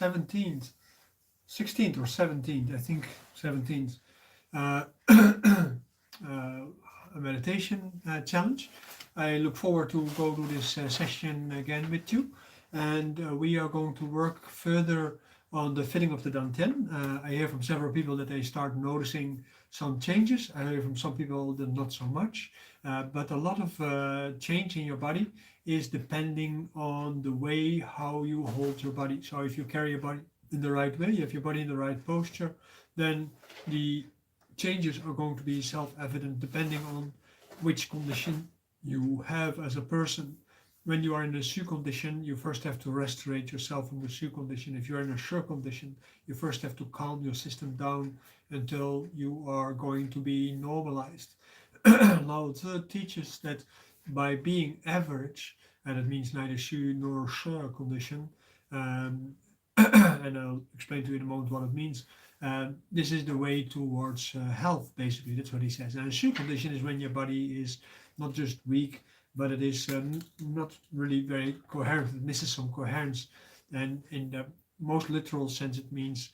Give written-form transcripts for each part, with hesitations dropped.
17th, 16th or 17th, I think 17th, uh, a meditation challenge. I look forward to go to this session again with you, and we are going to work further on the fitting of the dantian. I hear from several people that they start noticing some changes. I hear from some people that not so much, but a lot of change in your body is depending on the way how you hold your body. So if you carry your body in the right way, you have your body in the right posture, then the changes are going to be self-evident depending on which condition you have as a person. When you are in a su condition, you first have to restorate yourself from the su condition. If you're in a sure condition, you first have to calm your system down until you are going to be normalized. Lao Tzu teaches that by being average, and it means neither su nor sure condition, and I'll explain to you in a moment what it means. This is the way towards health, basically. That's what he says. And a su condition is when your body is not just weak, but it is not really very coherent. It misses some coherence. And in the most literal sense, it means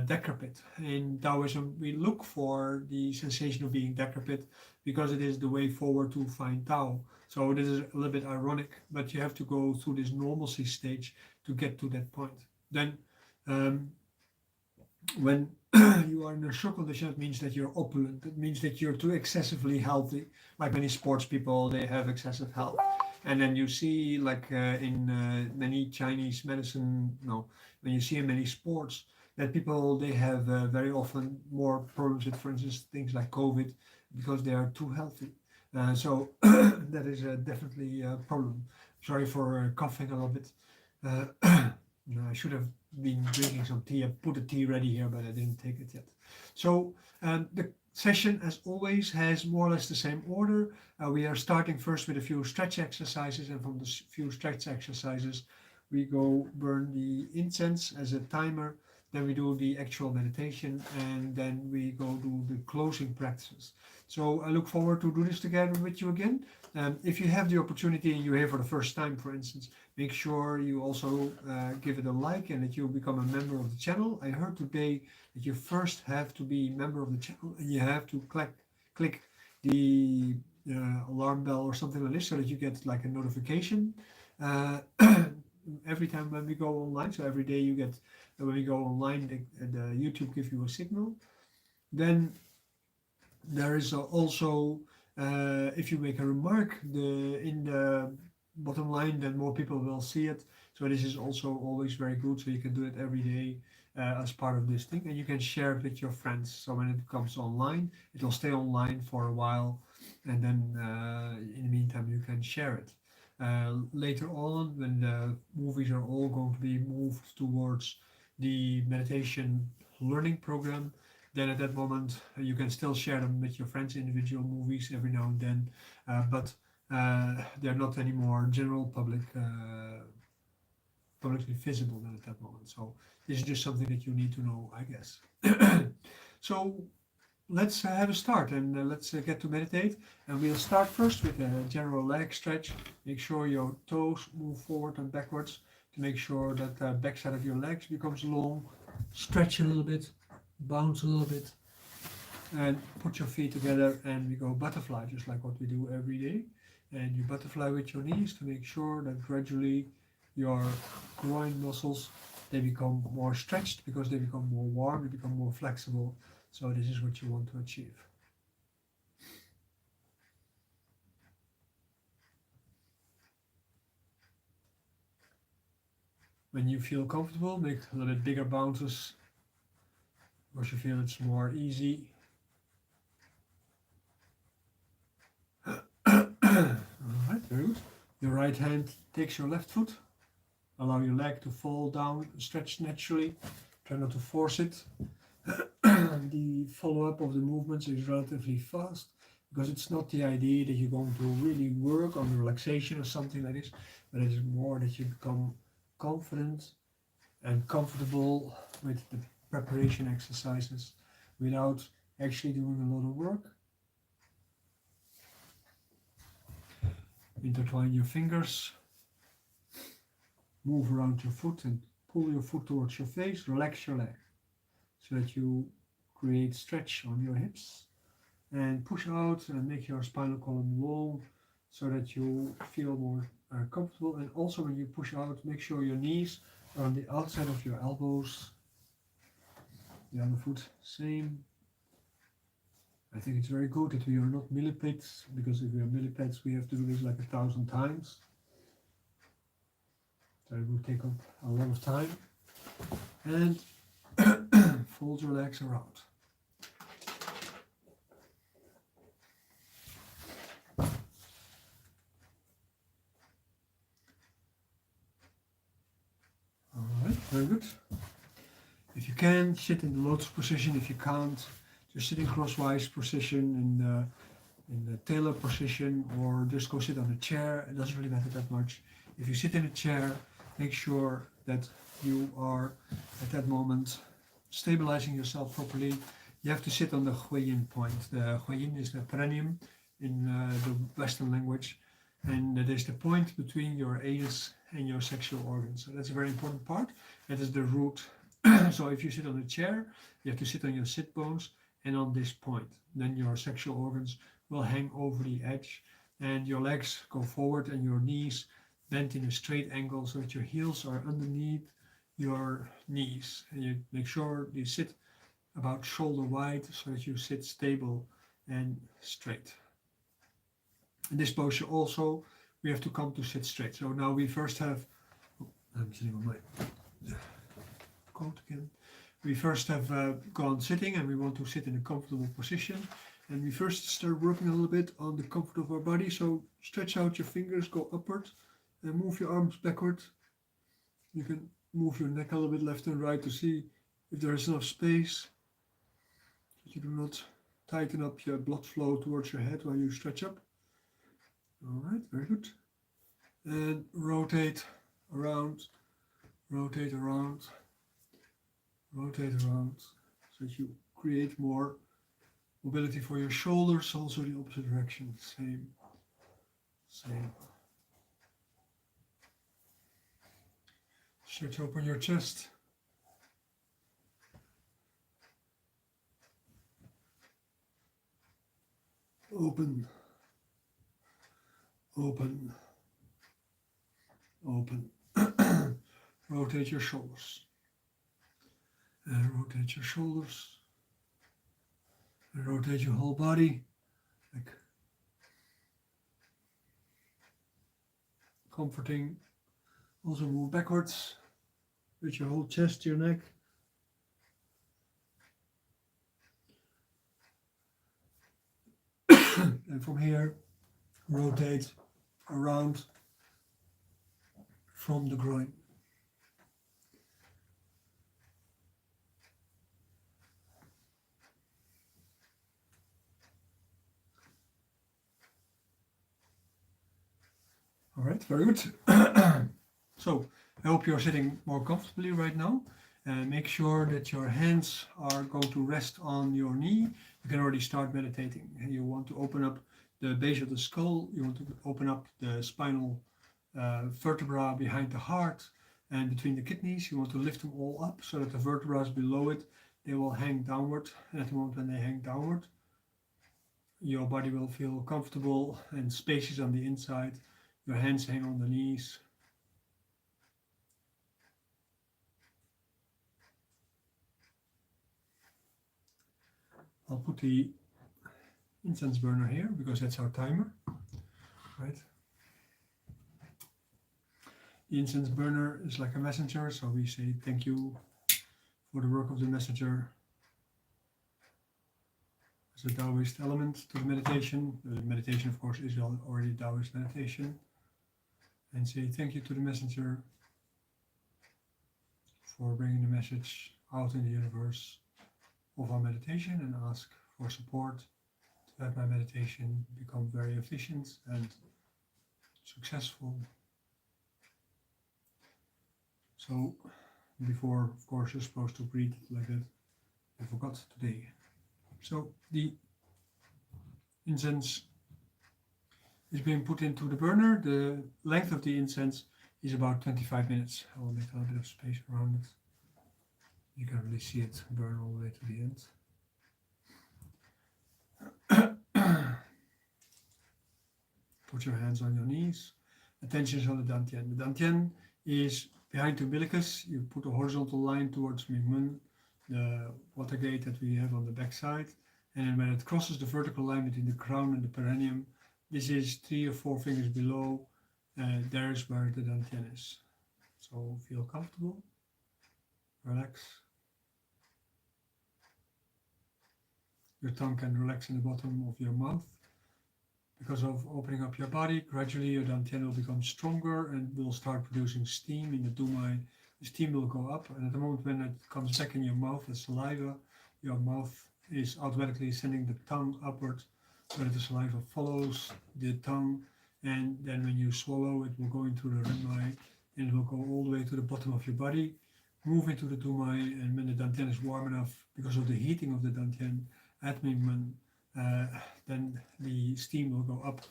decrepit. In Taoism, we look for the sensation of being decrepit because it is the way forward to find Tao. So this is a little bit ironic, but you have to go through this normalcy stage to get to that point. Then when you are in a sure condition, it means that you're opulent. It means that you're too excessively healthy. Like many sports people, they have excessive health. And then you see, like in many Chinese medicine, no, when you see in many sports, that people, they have very often more problems with, for instance, things like COVID, because they are too healthy. So that is definitely a problem. Sorry for coughing a little bit. I should have been drinking some tea. I put the tea ready here, but I didn't take it yet. So the session, as always, has more or less the same order. We are starting first with a few stretch exercises, and from the few stretch exercises, we go burn the incense as a timer. Then we do the actual meditation, and then we go do the closing practices. So I look forward to do this together with you again. If you have the opportunity and you're here for the first time, for instance, make sure you also give it a like and that you become a member of the channel. I heard today that you first have to be a member of the channel and you have to click the alarm bell or something like this so that you get like a notification every time when we go online. So every day you get, when we go online, the YouTube gives you a signal. Then there is also, if you make a remark in the bottom line, then more people will see it. So this is also always very good. So you can do it every day as part of this thing, and you can share it with your friends. So when it comes online, it will stay online for a while, and then in the meantime you can share it. Later on, when the movies are all going to be moved towards the meditation learning program, then at that moment you can still share them with your friends, individual movies every now and then, but they're not anymore general publicly visible then at that moment. So this is just something that you need to know, I guess. So let's have a start, and let's get to meditate. And we'll start first with a general leg stretch. Make sure your toes move forward and backwards to make sure that the backside of your legs becomes long. Stretch a little bit, bounce a little bit, and put your feet together, and we go butterfly, just like what we do every day. And you butterfly with your knees to make sure that gradually your groin muscles, they become more stretched because they become more warm, they become more flexible. So this is what you want to achieve. When you feel comfortable, make a little bit bigger bounces because you feel it's more easy. Alright, very good. Your right hand takes your left foot. Allow your leg to fall down, stretch naturally. Try not to force it. The follow-up of the movements is relatively fast because it's not the idea that you're going to really work on relaxation or something like this, but it is more that you become confident and comfortable with the preparation exercises without actually doing a lot of work. Intertwine your fingers, move around your foot and pull your foot towards your face, relax your leg so that you create stretch on your hips, and push out and make your spinal column long so that you feel more comfortable. And also when you push out, make sure your knees are on the outside of your elbows. The other foot, same. I think it's very good that we are not millipedes, because if we are millipedes we have to do this like 1,000 times. So it will take up a lot of time. And fold your legs around. Alright, very good. If you can, sit in the lotus position. If you can't, just sit in crosswise position, in the tailor position, or just go sit on a chair. It doesn't really matter that much. If you sit in a chair, make sure that you are at that moment stabilizing yourself properly. You have to sit on the huiyin point. The huiyin is the perineum in the Western language, and it is the point between your anus and your sexual organs. So that's a very important part. That is the root. So if you sit on a chair, you have to sit on your sit bones and on this point. Then your sexual organs will hang over the edge, and your legs go forward and your knees bend in a straight angle so that your heels are underneath your knees. And you make sure you sit about shoulder wide so that you sit stable and straight. In this posture also, we have to come to sit straight. So now we first have, I'm sitting on my coat again. We first have gone sitting, and we want to sit in a comfortable position. And we first start working a little bit on the comfort of our body. So stretch out your fingers, go upward, and move your arms backward. You can move your neck a little bit left and right to see if there is enough space, so you do not tighten up your blood flow towards your head while you stretch up. Alright, very good. And rotate around, rotate around, rotate around, so that you create more mobility for your shoulders, also the opposite direction, same. Stretch open your chest. Open, open, open. Rotate your shoulders. And rotate your shoulders. And rotate your whole body. Like comforting. Also move backwards with your whole chest, your neck. And from here, rotate around from the groin. All right, very good. So I hope you're sitting more comfortably right now. Make sure that your hands are going to rest on your knee. You can already start meditating. And you want to open up the base of the skull. You want to open up the spinal vertebra behind the heart and between the kidneys. You want to lift them all up so that the vertebrae below it, they will hang downward. And at the moment when they hang downward, your body will feel comfortable and spacious on the inside. Your hands hang on the knees. I'll put the incense burner here because that's our timer, right? The incense burner is like a messenger, so we say thank you for the work of the messenger. As a Daoist element to the meditation. The meditation, of course, is already Daoist meditation. And say thank you to the messenger for bringing the message out in the universe of our meditation, and ask for support to have my meditation become very efficient and successful. So before, of course, you're supposed to breathe like that. I forgot today. So the incense is being put into the burner. The length of the incense is about 25 minutes. I will make a little bit of space around it. You can really see it burn all the way to the end. Put your hands on your knees. Attention is on the dantian. The dantian is behind the umbilicus. You put a horizontal line towards Mingmen, the water gate that we have on the back side. And then when it crosses the vertical line between the crown and the perineum, this is 3 or 4 fingers below. There is where the dantian is. So feel comfortable. Relax. Your tongue can relax in the bottom of your mouth. Because of opening up your body, gradually your dantian will become stronger and will start producing steam in the D.I.Y. The steam will go up, and at the moment when it comes back in your mouth as saliva, your mouth is automatically sending the tongue upwards, so that the saliva follows the tongue, and then when you swallow, it will go into the rim-eye, and it will go all the way to the bottom of your body, move into the D.I.Y, and when the dantian is warm enough, because of the heating of the dantian at Mingmen, then the steam will go up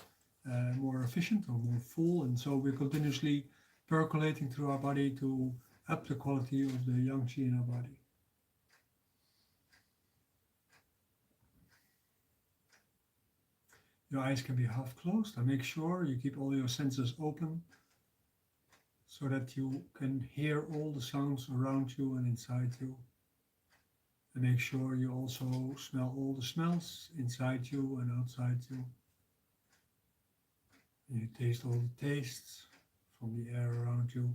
more efficient or more full, and so we're continuously percolating through our body to up the quality of the yang qi in our body. Your eyes can be half closed, and make sure you keep all your senses open so that you can hear all the sounds around you and inside you. And make sure you also smell all the smells inside you and outside you. And you taste all the tastes from the air around you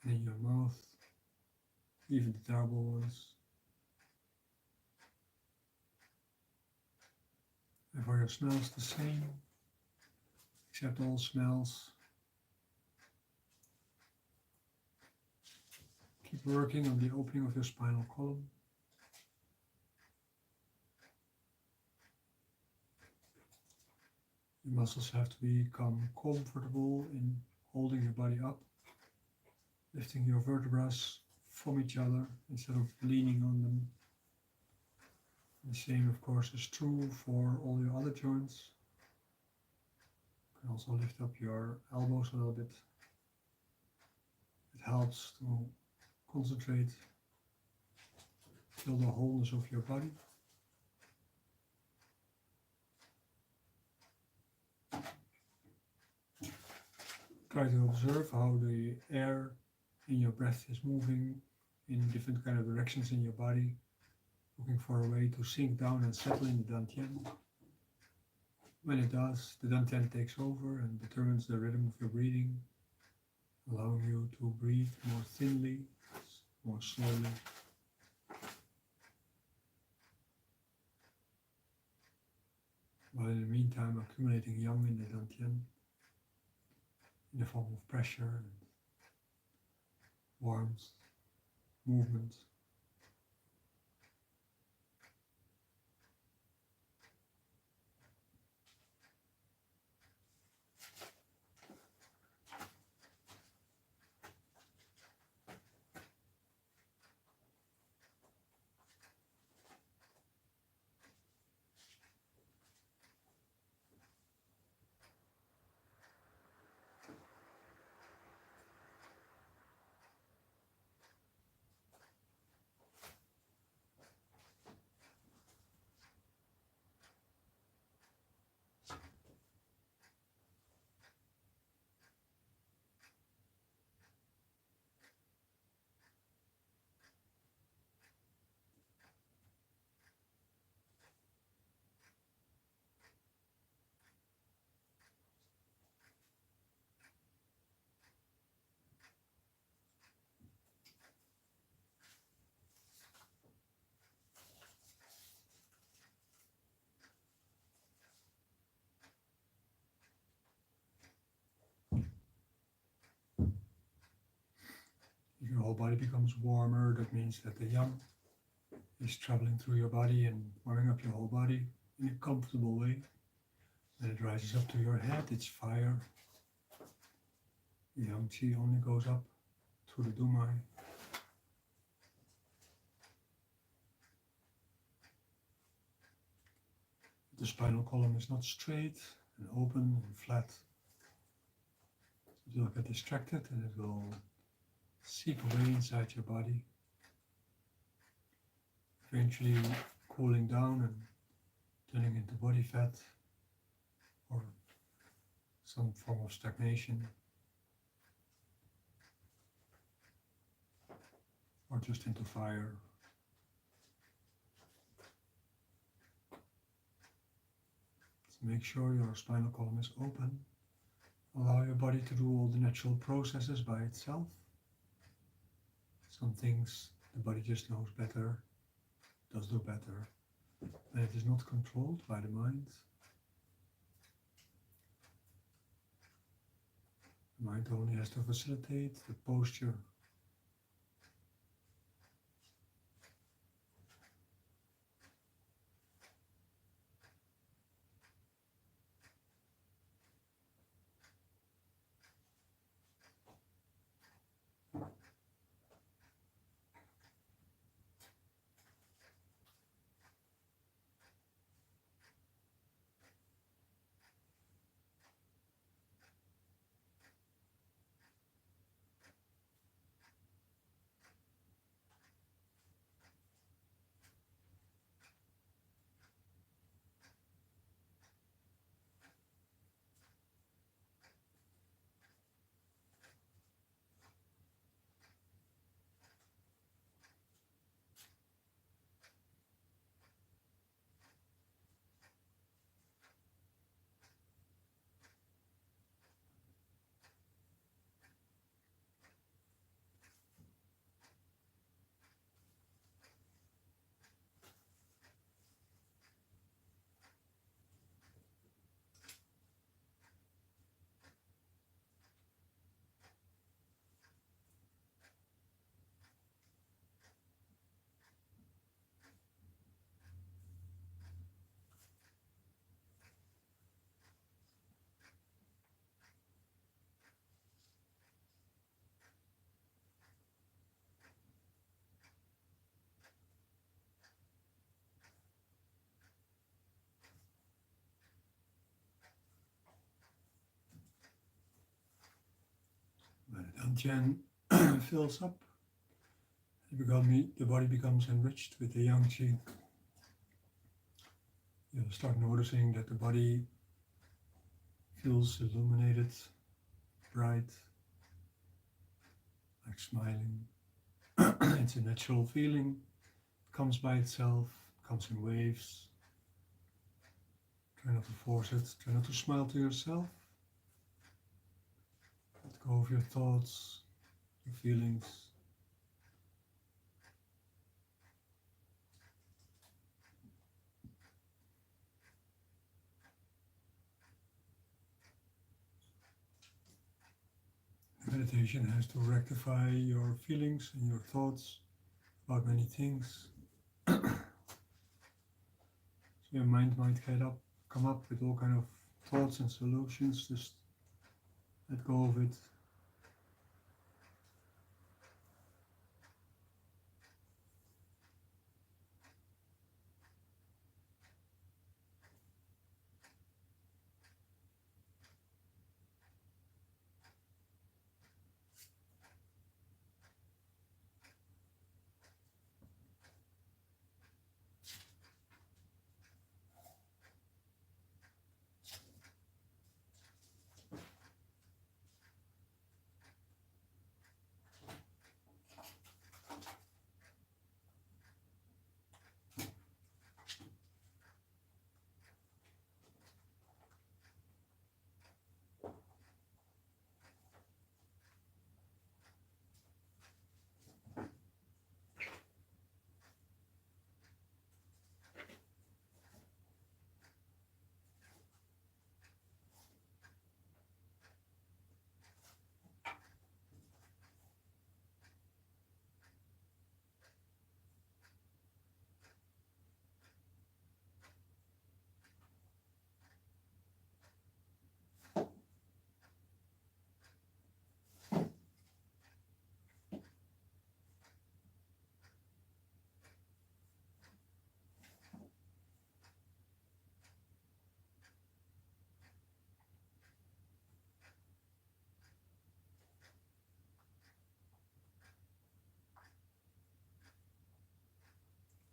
and in your mouth, even the terrible ones. And for your smells the same, accept all smells. Keep working on the opening of your spinal column. Your muscles have to become comfortable in holding your body up, lifting your vertebrae from each other instead of leaning on them. The same, of course, is true for all your other joints. You can also lift up your elbows a little bit. It helps to concentrate, feel the wholeness of your body. Try to observe how the air in your breath is moving in different kind of directions in your body, looking for a way to sink down and settle in the dantian. When it does, the dantian takes over and determines the rhythm of your breathing, allowing you to breathe more thinly, more slowly. While in the meantime accumulating yang in the dantian in the form of pressure and warmth, movement. If your whole body becomes warmer, that means that the yang is traveling through your body and warming up your whole body in a comfortable way. When it rises up to your head, it's fire. The yang qi only goes up through the D.I.Y. The spinal column is not straight and open and flat. It will get distracted and it will seep away inside your body, eventually cooling down and turning into body fat or some form of stagnation, or just into fire. So make sure your spinal column is open. Allow your body to do all the natural processes by itself. Some things the body just knows better, does do better, and it is not controlled by the mind. The mind only has to facilitate the posture. When the dantian fills up, the body becomes enriched with the yang qi. You'll start noticing that the body feels illuminated, bright, like smiling. It's a natural feeling, comes by itself, comes in waves. Try not to force it, try not to smile to yourself. Let go of your thoughts, your feelings. Meditation has to rectify your feelings and your thoughts about many things. So your mind might come up with all kind of thoughts and solutions. Just let go of it.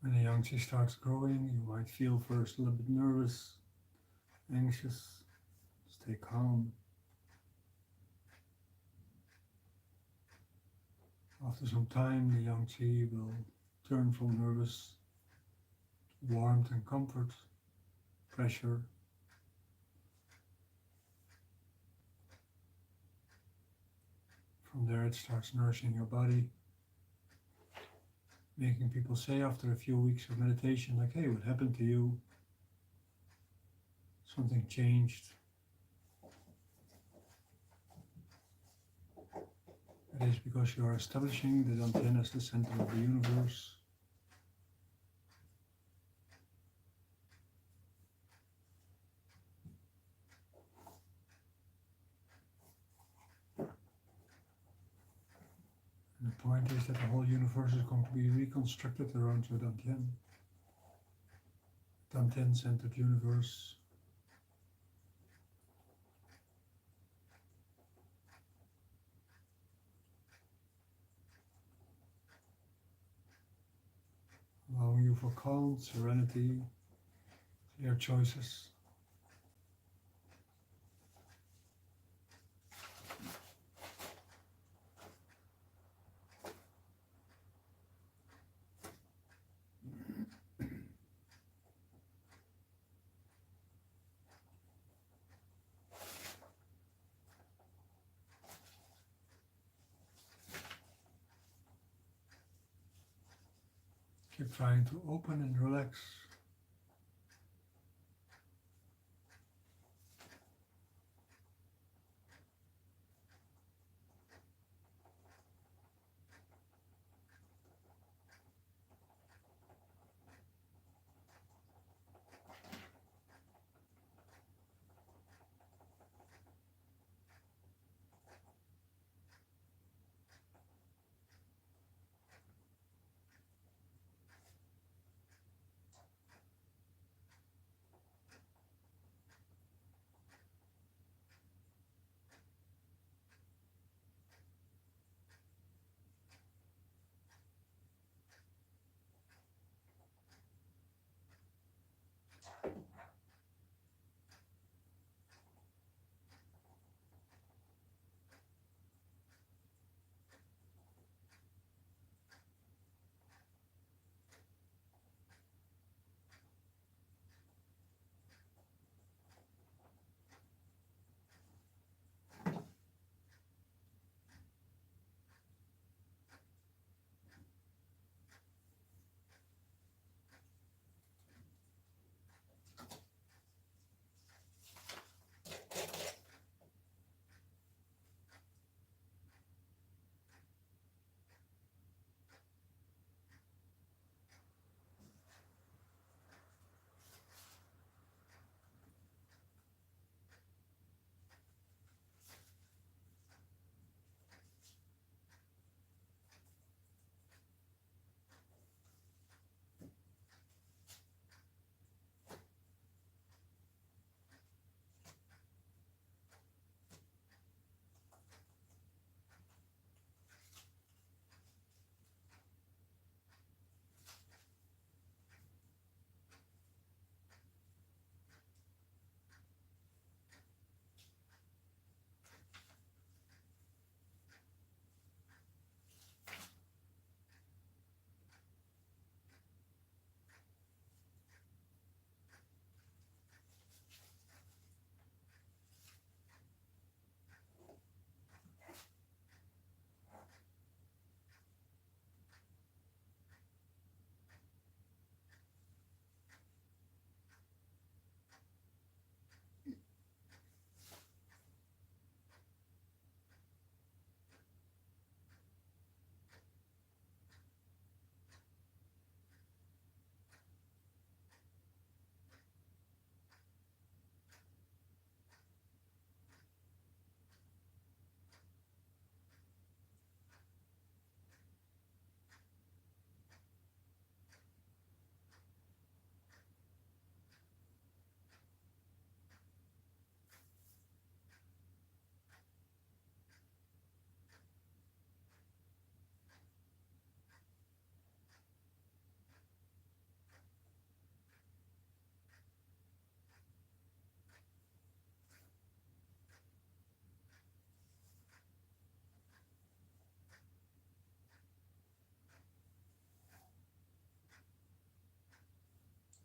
When the yang qi starts growing, you might feel first a little bit nervous, anxious. Stay calm. After some time, the yang qi will turn from nervous to warmth and comfort, pressure. From there, it starts nourishing your body, making people say after a few weeks of meditation, like, hey, what happened to you? Something changed. It is because you are establishing the Dantian as the center of the universe. And the point is that the whole universe is going to be reconstructed around your Dantian. Dantian-centered universe. Allowing you for calm, serenity, clear choices. Keep trying to open and relax.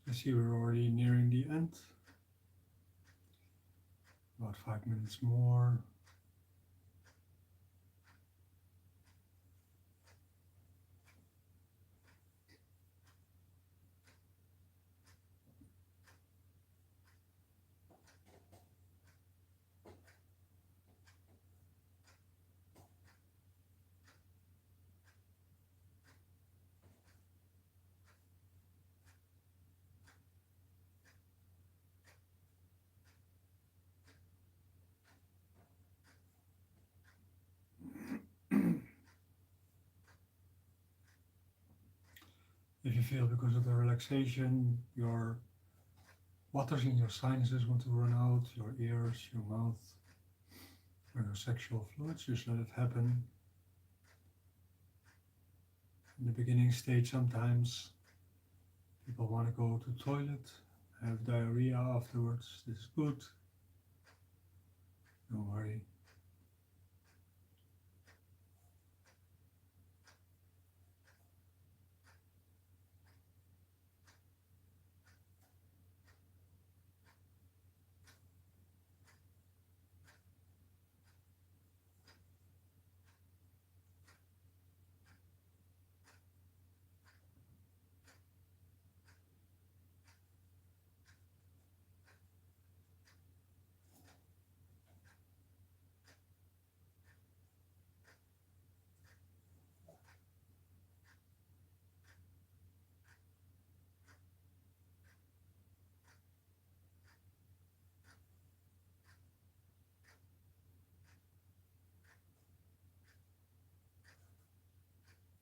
I see we're already nearing the end. About 5 minutes more. If you feel because of the relaxation, your waters in your sinuses want to run out, your ears, your mouth, or your sexual fluids, just let it happen. In the beginning stage, sometimes people want to go to the toilet, have diarrhea afterwards. This is good. Don't worry.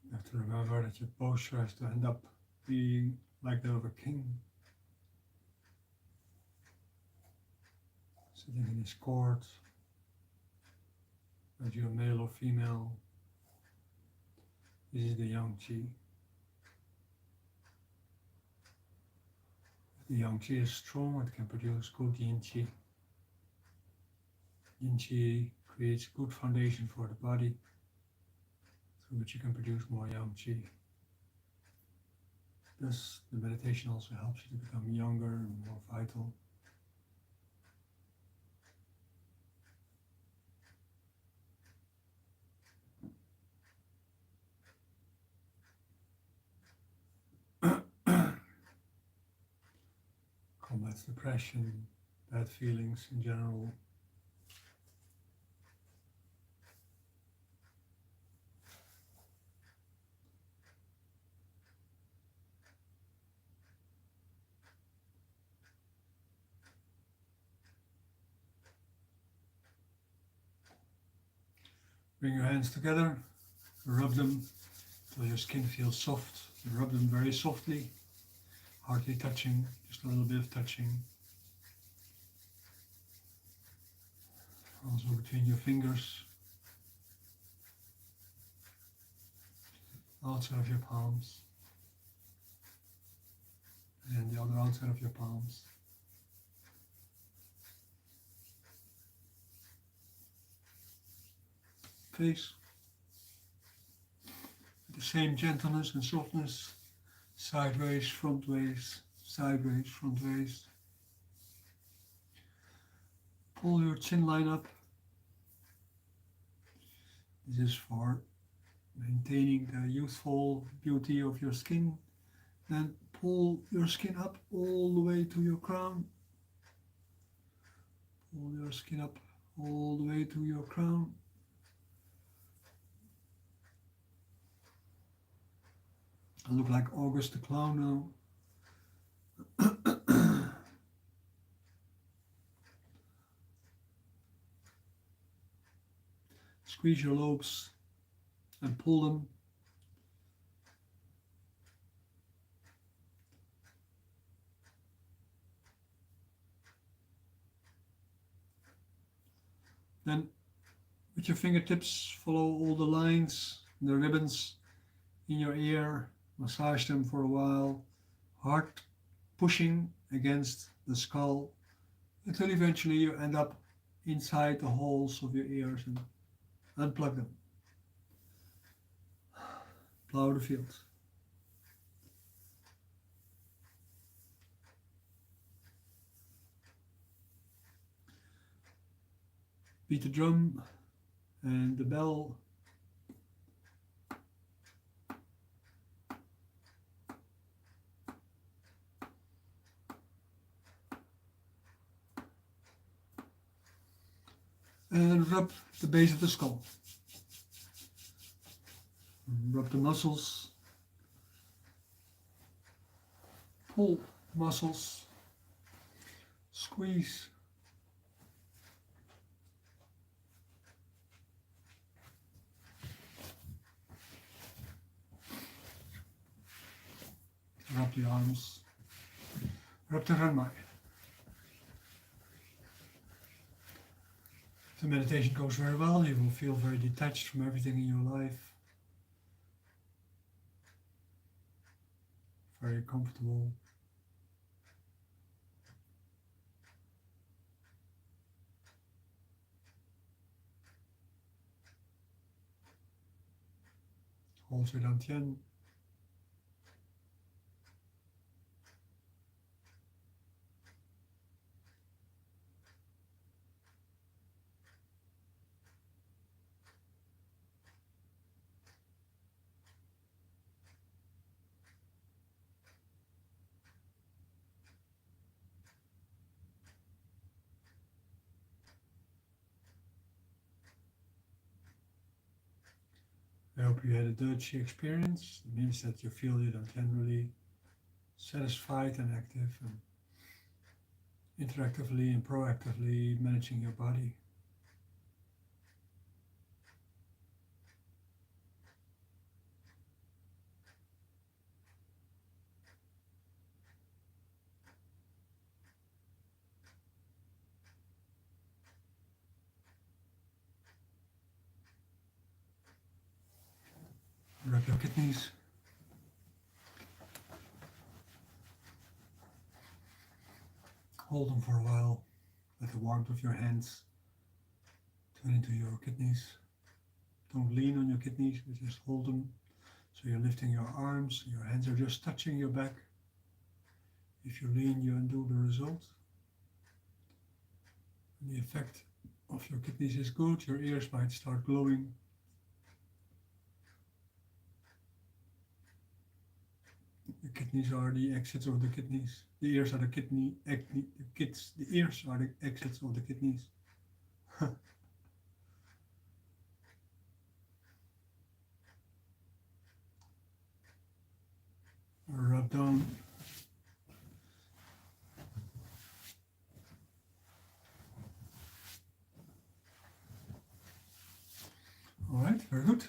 You have to remember that your posture has to end up being like that of a king, sitting in his court, whether you're male or female. This is the yang qi. If the yang qi is strong, it can produce good yin qi. Yin qi creates good foundation for the body, through which you can produce more yang qi. Thus, the meditation also helps you to become younger and more vital. Combats depression, bad feelings in general. Bring your hands together, rub them till your skin feels soft. You rub them very softly, hardly touching, just a little bit of touching. Also between your fingers, outside of your palms, and the other outside of your palms. Face. The same gentleness and softness, sideways, frontways, sideways, frontways. Pull your chin line up. This is for maintaining the youthful beauty of your skin. Then pull your skin up all the way to your crown. Pull your skin up all the way to your crown. I look like August the Clown now. Squeeze your lobes and pull them. Then with your fingertips follow all the lines, the ribbons in your ear. Massage them for a while, hard pushing against the skull until eventually you end up inside the holes of your ears and unplug them. Plow the field. beat the drum and the bell. And rub the base of the skull. Rub the muscles. Pull muscles. Squeeze. Rub the arms. Rub the ranmai. If the meditation goes very well, you will feel very detached from everything in your life. Very comfortable. Also dantian. I hope you had a Dutch experience. It means that you feel you don't generally satisfied and active and interactively and proactively managing your body. Rub your kidneys. Hold them for a while. Let the warmth of your hands turn into your kidneys. Don't lean on your kidneys, but just hold them. So you're lifting your arms, your hands are just touching your back. If you lean, you undo the result. And the effect of your kidneys is good. Your ears might start glowing. The kidneys are the exits of the kidneys. The ears are the the ears are the exits of the kidneys. Rub down. All right, very good.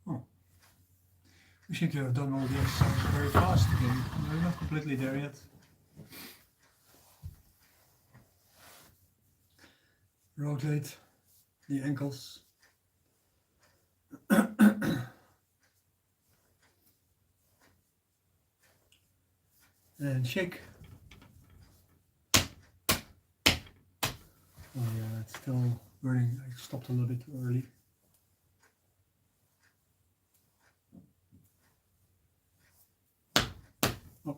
Oh. We seem to have done all the exercises very fast today. We're not completely there yet. Rotate the ankles. And shake. Oh yeah, it's still burning. I stopped a little bit too early. Oh,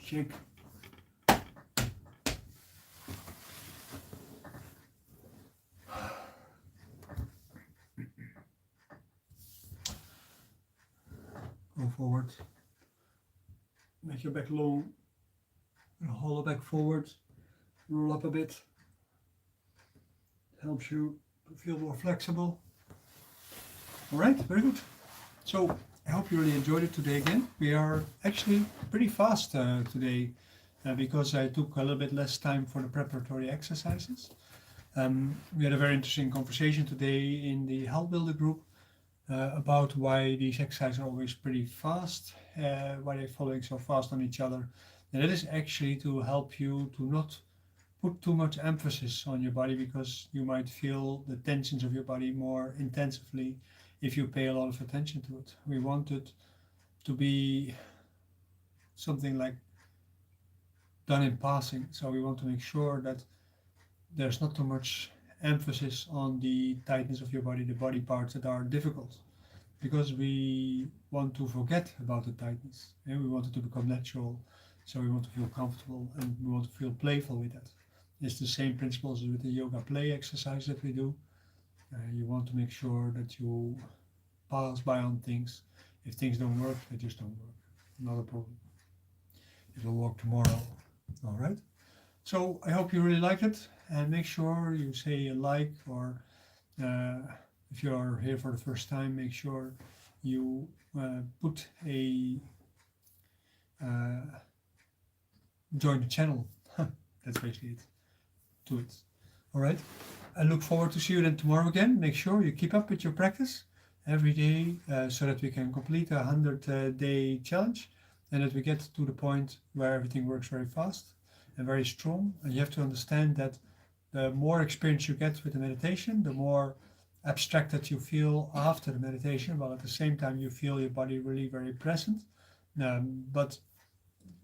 shake. Go forward. Make your back long. Hollow back forward. Roll up a bit. Helps you to feel more flexible. All right, very good. So I hope you really enjoyed it today again. We are actually pretty fast today because I took a little bit less time for the preparatory exercises. We had a very interesting conversation today in the Health Builder group about why these exercises are always pretty fast, why they're following so fast on each other. And it is actually to help you to not put too much emphasis on your body, because you might feel the tensions of your body more intensively if you pay a lot of attention to it. We want it to be something like done in passing. So we want to make sure that there's not too much emphasis on the tightness of your body, the body parts that are difficult, because we want to forget about the tightness and we want it to become natural. So we want to feel comfortable and we want to feel playful with that. It's the same principles with the yoga play exercise that we do. You want to make sure that you pass by on things. If things don't work, they just don't work. Not a problem. It will work tomorrow. All right. So I hope you really liked it, and make sure you say a like, or if you are here for the first time, make sure you put a join the channel. That's basically it. Do it. All right. I look forward to see you then tomorrow again. Make sure you keep up with your practice every day so that we can complete a 100-day challenge, and that we get to the point where everything works very fast and very strong. And you have to understand that the more experience you get with the meditation, the more abstract that you feel after the meditation, while at the same time you feel your body really very present. But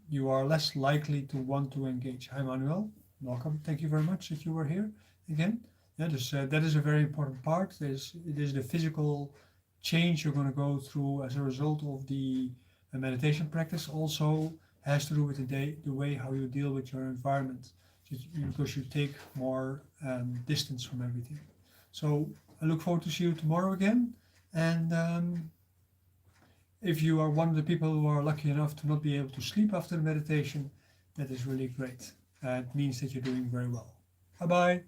you are less likely to want to engage. Hi Manuel, welcome. Thank you very much that you were here again. Yeah, that is a very important part. It is the physical change you're going to go through as a result of the meditation practice. Also has to do with the way how you deal with your environment, because you take more distance from everything. So I look forward to see you tomorrow again. And if you are one of the people who are lucky enough to not be able to sleep after the meditation, that is really great. It means that you're doing very well. Bye-bye.